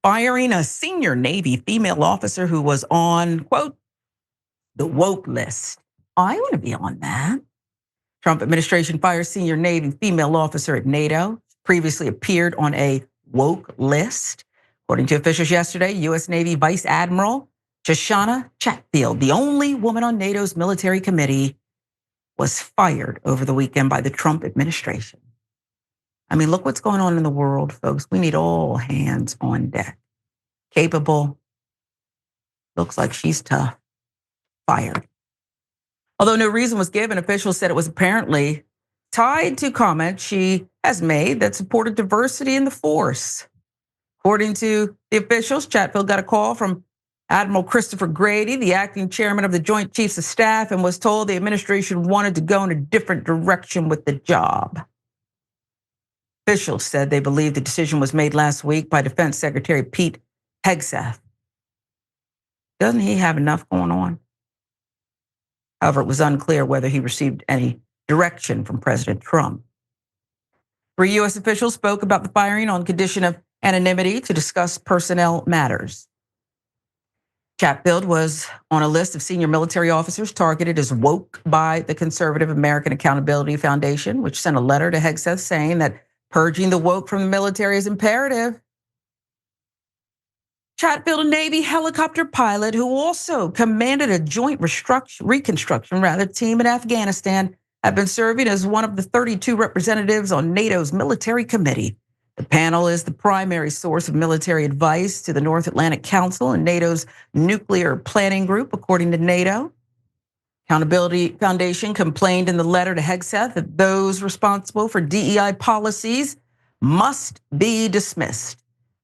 firing a senior Navy female officer who was on, quote, the woke list. I want to be on that. Trump administration fires senior Navy female officer at NATO, previously appeared on a woke list. According to officials yesterday, U.S. Navy Vice Admiral Shoshana Chatfield, the only woman on NATO's military committee, was fired over the weekend by the Trump administration. I mean, look what's going on in the world, folks. We need all hands on deck. Capable, looks like she's tough, fired. Although no reason was given, officials said it was apparently tied to comments she has made that supported diversity in the force. According to the officials, Chatfield got a call from Admiral Christopher Grady, the acting chairman of the Joint Chiefs of Staff, and was told the administration wanted to go in a different direction with the job. Officials said they believe the decision was made last week by Defense Secretary Pete Hegseth. Doesn't he have enough going on? However, it was unclear whether he received any direction from President Trump. 3 U.S. officials spoke about the firing on condition of anonymity to discuss personnel matters. Chatfield was on a list of senior military officers targeted as woke by the conservative American Accountability Foundation, which sent a letter to Hegseth saying that purging the woke from the military is imperative. Chatfield, a Navy helicopter pilot who also commanded a joint reconstruction team in Afghanistan, had been serving as one of the 32 representatives on NATO's military committee. The panel is the primary source of military advice to the North Atlantic Council and NATO's nuclear planning group, according to NATO. Accountability Foundation complained in the letter to Hegseth that those responsible for DEI policies must be dismissed,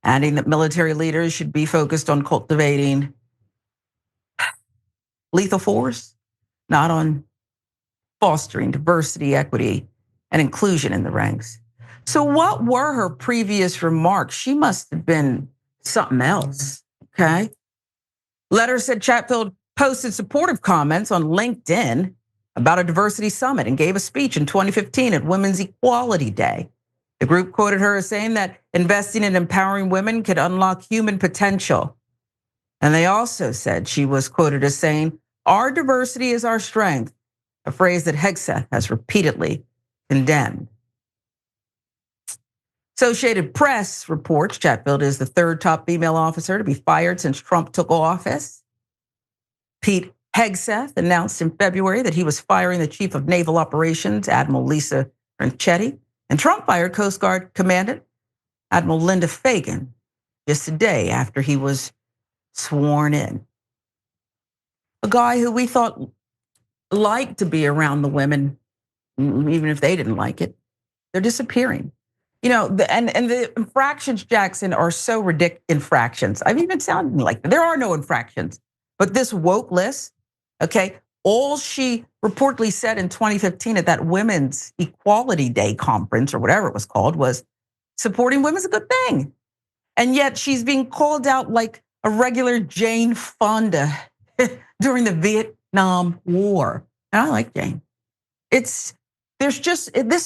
adding that military leaders should be focused on cultivating lethal force, not on fostering diversity, equity, and inclusion in the ranks. So what were her previous remarks? She must have been something else, okay? Letter said Chatfield posted supportive comments on LinkedIn about a diversity summit and gave a speech in 2015 at Women's Equality Day. The group quoted her as saying that investing in empowering women could unlock human potential. And they also said she was quoted as saying, "Our diversity is our strength," a phrase that Hegseth has repeatedly condemned. Associated Press reports Chatfield is the 3rd top female officer to be fired since Trump took office. Pete Hegseth announced in February that he was firing the chief of naval operations, Admiral Lisa Ranchetti, and Trump fired Coast Guard Commandant Admiral Linda Fagan just a day after he was sworn in. A guy who we thought liked to be around the women, even if they didn't like it, they're disappearing. You know, and the infractions, Jackson, are so ridiculous. Infractions. I've even sounded like there are no infractions, but this woke list, okay, all she reportedly said in 2015 at that Women's Equality Day conference or whatever it was called was supporting women's a good thing. And yet she's being called out like a regular Jane Fonda during the Vietnam War. And I like Jane. This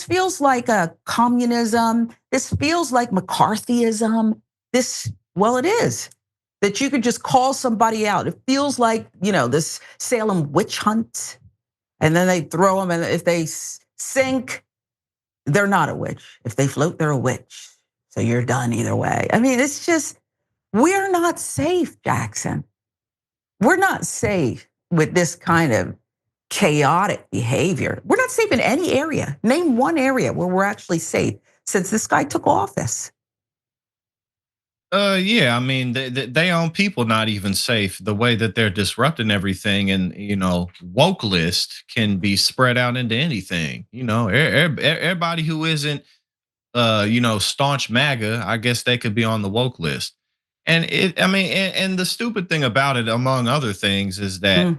feels like a communism. This feels like McCarthyism. It is. That you could just call somebody out. It feels like, this Salem witch hunt. And then they throw them, and if they sink, they're not a witch. If they float, they're a witch. So you're done either way. I mean, it's just, we're not safe, Jackson. We're not safe with this kind of chaotic behavior. We're not safe in any area. Name one area where we're actually safe since this guy took office. Yeah, I mean, they own people not even safe. The way that they're disrupting everything, and woke list can be spread out into anything. Everybody who isn't, staunch MAGA, I guess they could be on the woke list. And and the stupid thing about it, among other things, is that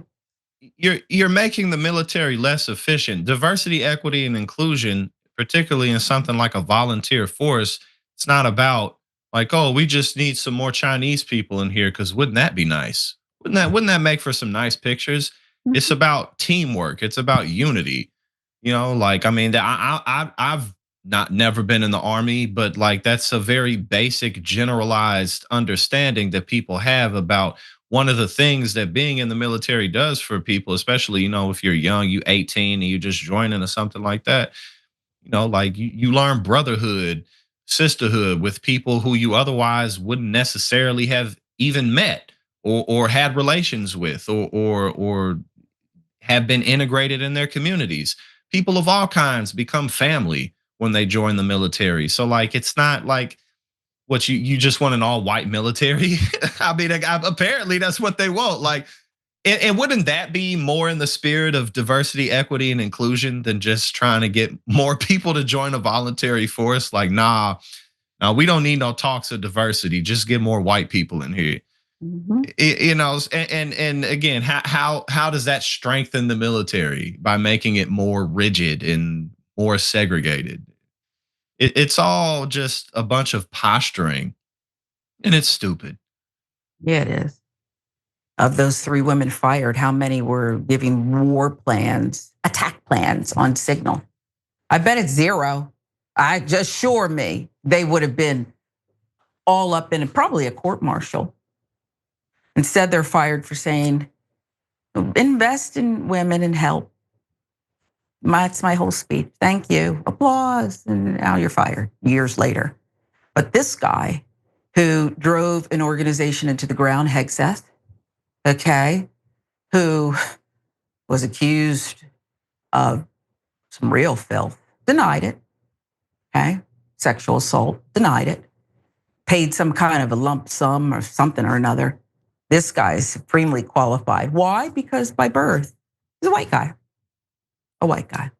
you're making the military less efficient. Diversity, equity, and inclusion, particularly in something like a volunteer force, it's not about like, oh, we just need some more Chinese people in here because wouldn't that be nice? Wouldn't that make for some nice pictures? Mm-hmm. It's about teamwork. It's about unity. I've not never been in the army, but like that's a very basic generalized understanding that people have about one of the things that being in the military does for people, especially, if you're young, you 18 and you're just joining or something like that, like you learn brotherhood, sisterhood with people who you otherwise wouldn't necessarily have even met or had relations with or have been integrated in their communities. People of all kinds become family when they join the military. So like it's not like what you just want an all white military. I mean, apparently that's what they want. Like, and wouldn't that be more in the spirit of diversity, equity, and inclusion than just trying to get more people to join a voluntary force? Like, nah, we don't need no talks of diversity. Just get more white people in here. Mhm. And again, how does that strengthen the military by making it more rigid and more segregated? It's all just a bunch of posturing, and it's stupid. Yeah, it is. Of those 3 women fired, how many were giving war plans, attack plans on signal? I bet it's 0. I just assure me they would have been all up in probably a court martial. Instead, they're fired for saying, invest in women and help. That's my whole speech. Thank you. Applause. And now you're fired years later. But this guy who drove an organization into the ground, Hegseth, okay, who was accused of some real filth, denied it, okay, sexual assault, denied it, paid some kind of a lump sum or something or another. This guy is supremely qualified. Why? Because by birth, he's a white guy. A white guy.